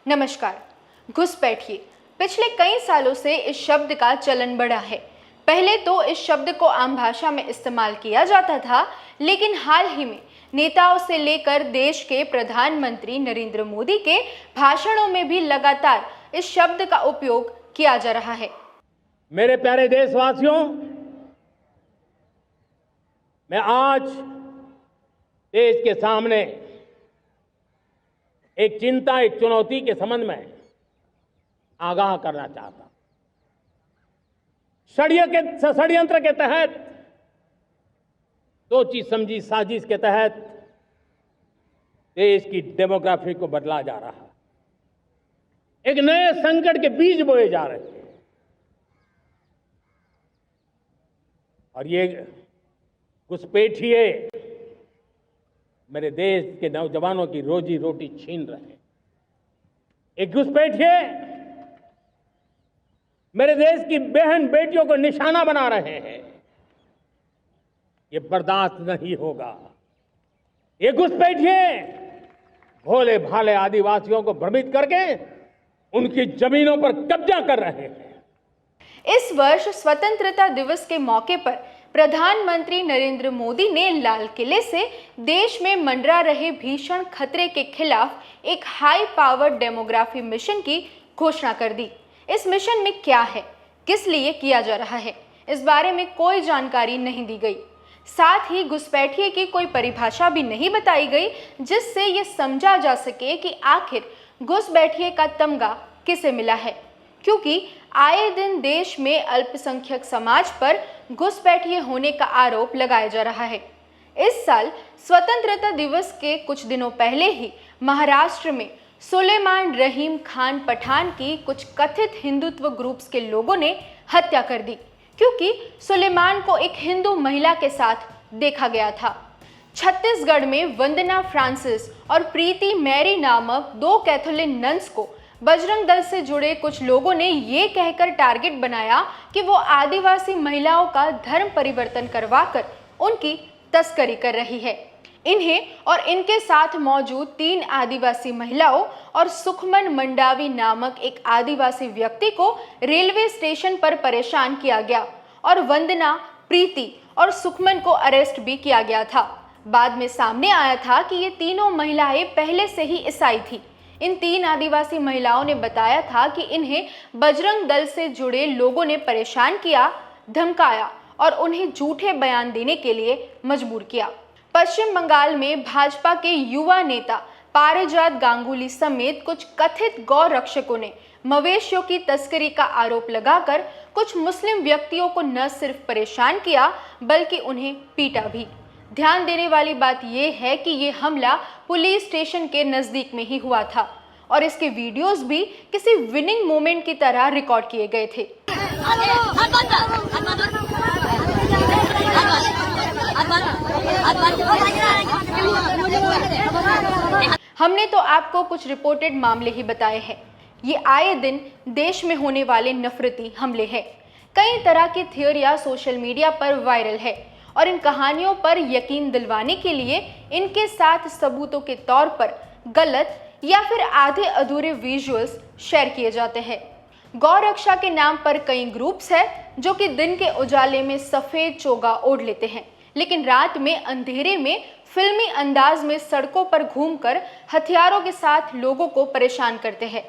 नमस्कार। घुसपैठिए पिछले कई सालों से इस शब्द का चलन बढ़ा है। पहले तो इस शब्द को आम भाषा में इस्तेमाल किया जाता था, लेकिन हाल ही में नेताओं से लेकर देश के प्रधानमंत्री नरेंद्र मोदी के भाषणों में भी लगातार इस शब्द का उपयोग किया जा रहा है। मेरे प्यारे देशवासियों, मैं आज देश के सामने एक चिंता, एक चुनौती के संबंध में आगाह करना चाहता हूं। षड्यंत्र के तहत, सोची समझी साजिश के तहत देश की डेमोग्राफी को बदला जा रहा है। एक नए संकट के बीज बोए जा रहे हैं और ये घुसपैठिए मेरे देश के नौजवानों की रोजी रोटी छीन रहे हैं। एक घुसपैठिए मेरे देश की बहन बेटियों को निशाना बना रहे हैं। ये बर्दाश्त नहीं होगा। ये घुसपैठिए भोले भाले आदिवासियों को भ्रमित करके उनकी जमीनों पर कब्जा कर रहे हैं। इस वर्ष स्वतंत्रता दिवस के मौके पर प्रधानमंत्री नरेंद्र मोदी ने लाल किले से देश में मंडरा रहे भीषण खतरे के खिलाफ एक हाई पावर डेमोग्राफी मिशन की घोषणा कर दी। इस मिशन में क्या है, किस लिए किया जा रहा है, इस बारे में कोई जानकारी नहीं दी गई। साथ ही घुसपैठिए की कोई परिभाषा भी नहीं बताई गई, जिससे ये समझा जा सके कि आखिर घुसपैठिए का तमगा किसे मिला है। क्योंकि आए दिन देश में अल्पसंख्यक समाज पर घुसपैठिए होने का आरोप लगाया जा रहा है। इस साल स्वतंत्रता दिवस के कुछ दिनों पहले ही महाराष्ट्र में सुलेमान रहीम खान पठान की कुछ कथित हिंदुत्व ग्रुप्स के लोगों ने हत्या कर दी, क्योंकि सुलेमान को एक हिंदू महिला के साथ देखा गया था। छत्तीसगढ़ में वंदना फ्रांसिस और प्रीति मैरी नामक दो कैथोलिक नन्स को बजरंग दल से जुड़े कुछ लोगों ने ये कहकर टारगेट बनाया कि वो आदिवासी महिलाओं का धर्म परिवर्तन करवाकर उनकी तस्करी कर रही है। इन्हें और इनके साथ मौजूद 3 आदिवासी महिलाओं और सुखमन मंडावी नामक एक आदिवासी व्यक्ति को रेलवे स्टेशन पर परेशान किया गया और वंदना, प्रीति और सुखमन को अरेस्ट भी किया गया था। बाद में सामने आया था कि ये तीनों महिलाएं पहले से ही ईसाई थी। इन 3 आदिवासी महिलाओं ने बताया था कि इन्हें बजरंग दल से जुड़े लोगों ने परेशान किया, धमकाया और उन्हें झूठे बयान देने के लिए मजबूर किया। पश्चिम बंगाल में भाजपा के युवा नेता पारिजात गांगुली समेत कुछ कथित गौ रक्षकों ने मवेशियों की तस्करी का आरोप लगाकर कुछ मुस्लिम व्यक्तियों को न सिर्फ परेशान किया बल्कि उन्हें पीटा भी। ध्यान देने वाली बात यह है कि ये हमला पुलिस स्टेशन के नजदीक में ही हुआ था और इसके वीडियोस भी किसी विनिंग मोमेंट की तरह रिकॉर्ड किए गए थे। हमने तो आपको कुछ रिपोर्टेड मामले ही बताए हैं। ये आए दिन देश में होने वाले नफरती हमले हैं। कई तरह की थियोरियां सोशल मीडिया पर वायरल है और इन कहानियों पर यकीन दिलवाने के लिए इनके साथ सबूतों के तौर पर गलत या फिर आधे अधूरे विजुअल्स शेयर किए जाते हैं। गौ रक्षा के नाम पर कई ग्रुप्स हैं जो कि दिन के उजाले में सफेद चोगा ओढ़ लेते हैं, लेकिन रात में अंधेरे में फिल्मी अंदाज में सड़कों पर घूमकर हथियारों के साथ लोगों को परेशान करते हैं।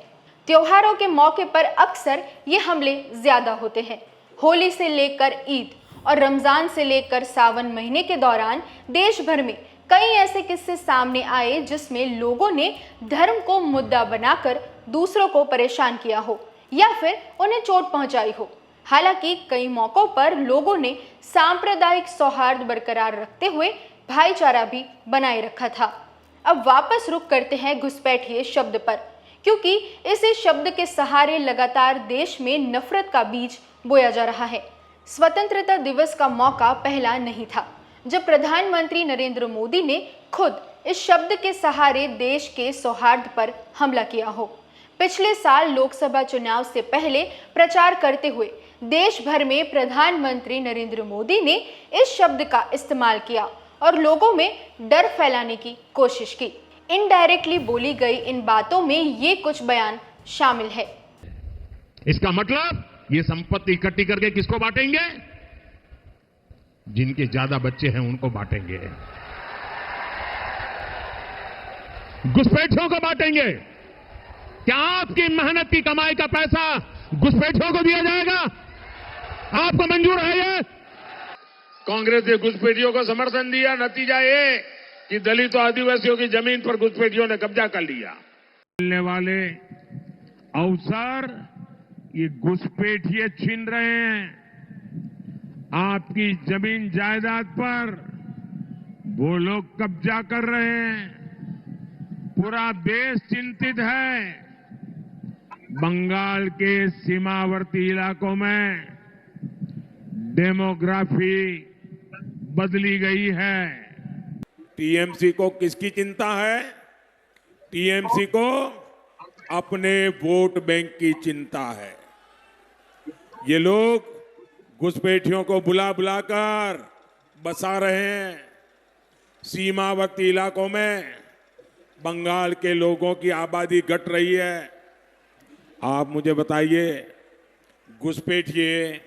त्योहारों के मौके पर अक्सर ये हमले ज्यादा होते हैं। होली से लेकर ईद और रमजान से लेकर सावन महीने के दौरान देश भर में कई ऐसे किस्से सामने आए जिसमें लोगों ने धर्म को मुद्दा बनाकर दूसरों को परेशान किया हो या फिर उन्हें चोट पहुंचाई हो। हालांकि कई मौकों पर लोगों ने सांप्रदायिक सौहार्द बरकरार रखते हुए भाईचारा भी बनाए रखा था। अब वापस रुख करते हैं घुसपैठिए शब्द पर, क्योंकि इसी शब्द के सहारे लगातार देश में नफरत का बीज बोया जा रहा है। स्वतंत्रता दिवस का मौका पहला नहीं था जब प्रधानमंत्री नरेंद्र मोदी ने खुद इस शब्द के सहारे देश के सौहार्द पर हमला किया हो। पिछले साल लोकसभा चुनाव से पहले प्रचार करते हुए देश भर में प्रधानमंत्री नरेंद्र मोदी ने इस शब्द का इस्तेमाल किया और लोगों में डर फैलाने की कोशिश की। इनडायरेक्टली बोली गई इन बातों में ये कुछ बयान शामिल है। इसका मतलब ये संपत्ति इकट्ठी करके किसको बांटेंगे? जिनके ज्यादा बच्चे हैं उनको बांटेंगे, घुसपैठियों को बांटेंगे। क्या आपकी मेहनत की कमाई का पैसा घुसपैठियों को दिया जाएगा? आपको मंजूर है ये? कांग्रेस ने घुसपैठियों को समर्थन दिया, नतीजा ये कि दलितों आदिवासियों की जमीन पर घुसपैठियों ने कब्जा कर लिया। मिलने वाले अवसर ये घुसपैठिए छीन रहे हैं। आपकी जमीन जायदाद पर वो लोग कब्जा कर रहे हैं। पूरा देश चिंतित है। बंगाल के सीमावर्ती इलाकों में डेमोग्राफी बदली गई है। टीएमसी को किसकी चिंता है? टीएमसी को अपने वोट बैंक की चिंता है। ये लोग घुसपैठियों को बुला बुलाकर बसा रहे हैं। सीमावर्ती इलाकों में बंगाल के लोगों की आबादी घट रही है। आप मुझे बताइए, घुसपैठिए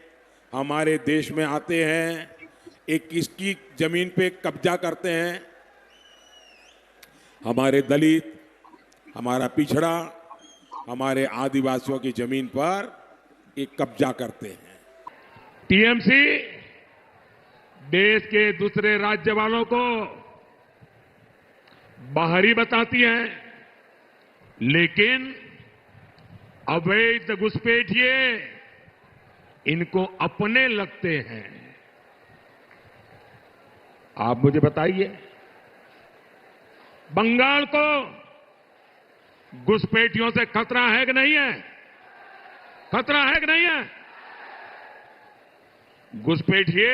हमारे देश में आते हैं, एक किसकी जमीन पे कब्जा करते हैं? हमारे दलित, हमारा पिछड़ा, हमारे आदिवासियों की जमीन पर एक कब्जा करते हैं। टीएमसी देश के दूसरे राज्य वालों को बाहरी बताती है, लेकिन अवैध घुसपैठिए इनको अपने लगते हैं। आप मुझे बताइए, बंगाल को घुसपैठियों से खतरा है कि नहीं है? खतरा है कि नहीं है? घुसपैठिए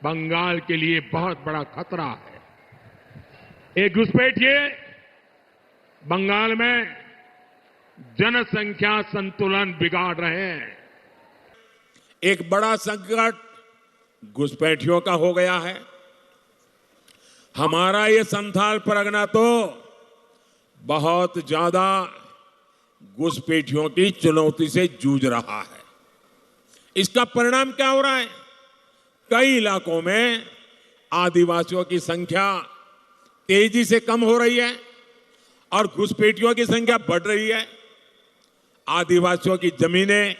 बंगाल के लिए बहुत बड़ा खतरा है। एक घुसपैठिए बंगाल में जनसंख्या संतुलन बिगाड़ रहे हैं। एक बड़ा संकट घुसपैठियों का हो गया है। हमारा ये संथाल परगना तो बहुत ज्यादा घुसपैठियों की चुनौती से जूझ रहा है। इसका परिणाम क्या हो रहा है? कई इलाकों में आदिवासियों की संख्या तेजी से कम हो रही है और घुसपैठियों की संख्या बढ़ रही है। आदिवासियों की जमीनें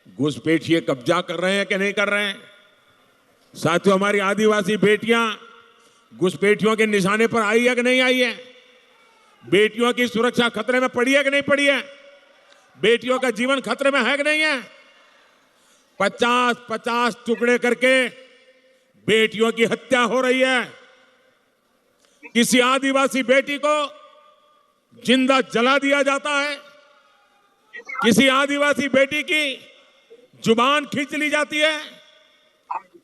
घुसपैठिए कब्जा कर रहे हैं कि नहीं कर रहे हैं? साथियों, हमारी आदिवासी बेटियां घुसपैठियों के निशाने पर आई है कि नहीं आई है? बेटियों की सुरक्षा खतरे में पड़ी है कि नहीं पड़ी है? बेटियों का जीवन खतरे में है कि नहीं है? 50-50 टुकड़े करके बेटियों की हत्या हो रही है। किसी आदिवासी बेटी को जिंदा जला दिया जाता है। किसी आदिवासी बेटी की जुबान खींच ली जाती है।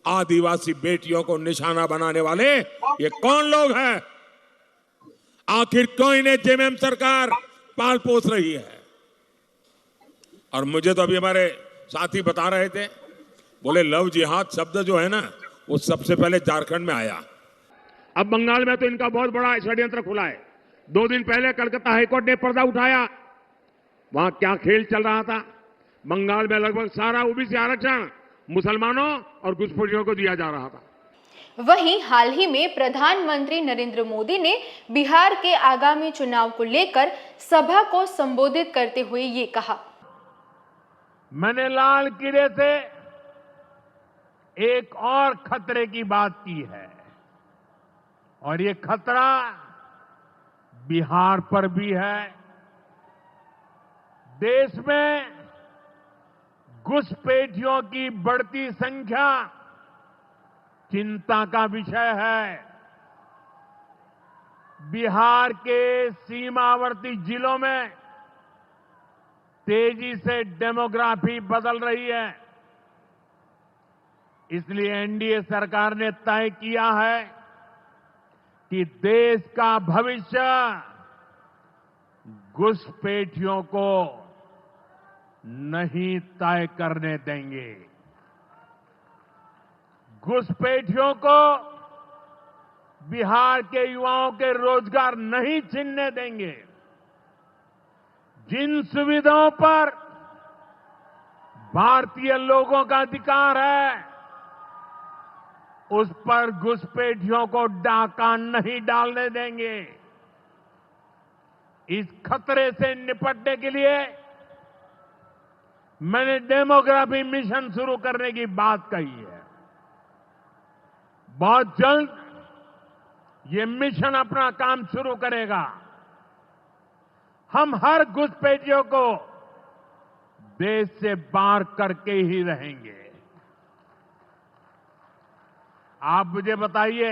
आदिवासी बेटियों को निशाना बनाने वाले ये कौन लोग हैं? आखिर क्यों इन्हें जेएमएम सरकार पाल पोस रही है? और मुझे तो अभी हमारे साथी बता रहे थे, बोले लव जिहाद शब्द जो है ना, वो सबसे पहले झारखंड में आया। अब बंगाल में तो इनका बहुत बड़ा षड्यंत्र खुला है। 2 दिन पहले कलकत्ता हाईकोर्ट ने पर्दा उठाया। वहां क्या खेल चल रहा था? बंगाल में लगभग सारा ओबीसी आरक्षण मुसलमानों और घुसपैठियों को दिया जा रहा था। वहीं हाल ही में प्रधानमंत्री नरेंद्र मोदी ने बिहार के आगामी चुनाव को लेकर सभा को संबोधित करते हुए ये कहा, मैंने लाल किले से एक और खतरे की बात की है और ये खतरा बिहार पर भी है। देश में घुसपैठियों की बढ़ती संख्या चिंता का विषय है। बिहार के सीमावर्ती जिलों में तेजी से डेमोग्राफी बदल रही है। इसलिए एनडीए सरकार ने तय किया है कि देश का भविष्य घुसपैठियों को नहीं तय करने देंगे। घुसपैठियों को बिहार के युवाओं के रोजगार नहीं छीनने देंगे। जिन सुविधाओं पर भारतीय लोगों का अधिकार है, उस पर घुसपैठियों को डाका नहीं डालने देंगे। इस खतरे से निपटने के लिए मैंने डेमोग्राफी मिशन शुरू करने की बात कही है। बहुत जल्द ये मिशन अपना काम शुरू करेगा। हम हर घुसपैठियों को देश से बाहर करके ही रहेंगे। आप मुझे बताइए,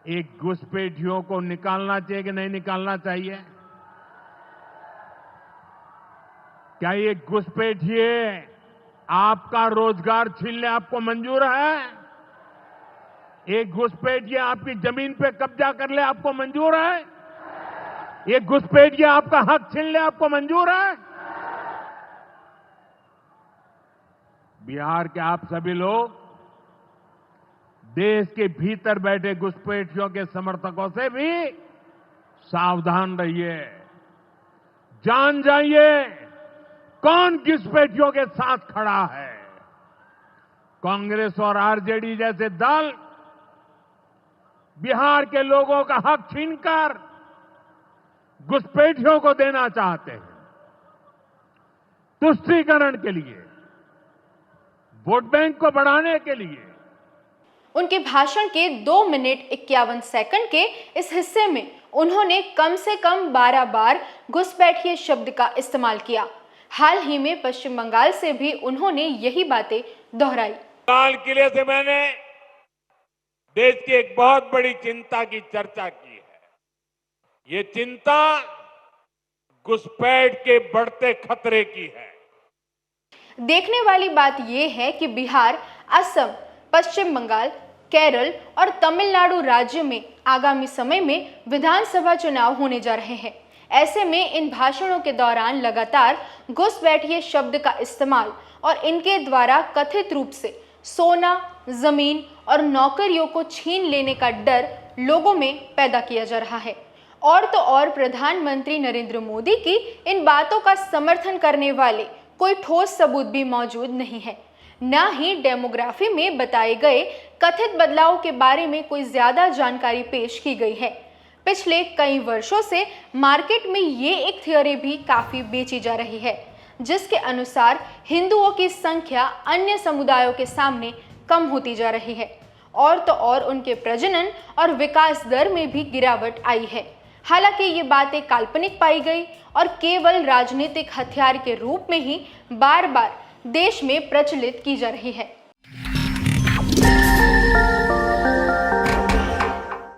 एक घुसपैठियों को निकालना चाहिए कि नहीं निकालना चाहिए? क्या ये घुसपैठिए आपका रोजगार छीन ले आपको मंजूर है? एक घुसपैठिए आपकी जमीन पे कब्जा कर ले आपको मंजूर है? एक घुसपैठिए आपका हक छीन ले आपको मंजूर है? बिहार के आप सभी लोग देश के भीतर बैठे घुसपैठियों के समर्थकों से भी सावधान रहिए। जान जाइए कौन घुसपैठियों के साथ खड़ा है। कांग्रेस और आरजेडी जैसे दल बिहार के लोगों का हक छीनकर घुसपैठियों को देना चाहते हैं। तुष्टीकरण के लिए, वोट बैंक को बढ़ाने के लिए। उनके भाषण के 2 मिनट 51 सेकंड के इस हिस्से में उन्होंने कम से कम 12 बार घुसपैठिए शब्द का इस्तेमाल किया। हाल ही में पश्चिम बंगाल से भी उन्होंने यही बातें दोहराई। लाल किले से मैंने देश की एक बहुत बड़ी चिंता की चर्चा की है। ये चिंता घुसपैठ के बढ़ते खतरे की है। देखने वाली बात यह है कि बिहार, असम, पश्चिम बंगाल, केरल और तमिलनाडु राज्य में आगामी समय में विधानसभा चुनाव होने जा रहे हैं। ऐसे में इन भाषणों के दौरान लगातार घुसपैठिए शब्द का इस्तेमाल और इनके द्वारा कथित रूप से सोना, जमीन और नौकरियों को छीन लेने का डर लोगों में पैदा किया जा रहा है। और तो और प्रधानमंत्री नरेंद्र मोदी की इन बातों का समर्थन करने वाले कोई ठोस सबूत भी मौजूद नहीं है। न ही डेमोग्राफी में बताए गए कथित बदलाव के बारे में कोई ज्यादा जानकारी पेश की गई है। पिछले कई वर्षों से मार्केट में ये एक थ्योरी भी काफी बेची जा रही है, जिसके अनुसार हिंदुओं की संख्या अन्य समुदायों के सामने कम होती जा रही है और तो और उनके प्रजनन और विकास दर में भी गिरावट आई है। हालांकि ये बातें काल्पनिक पाई गई और केवल राजनीतिक हथियार के रूप में ही बार बार देश में प्रचलित की जा रही है।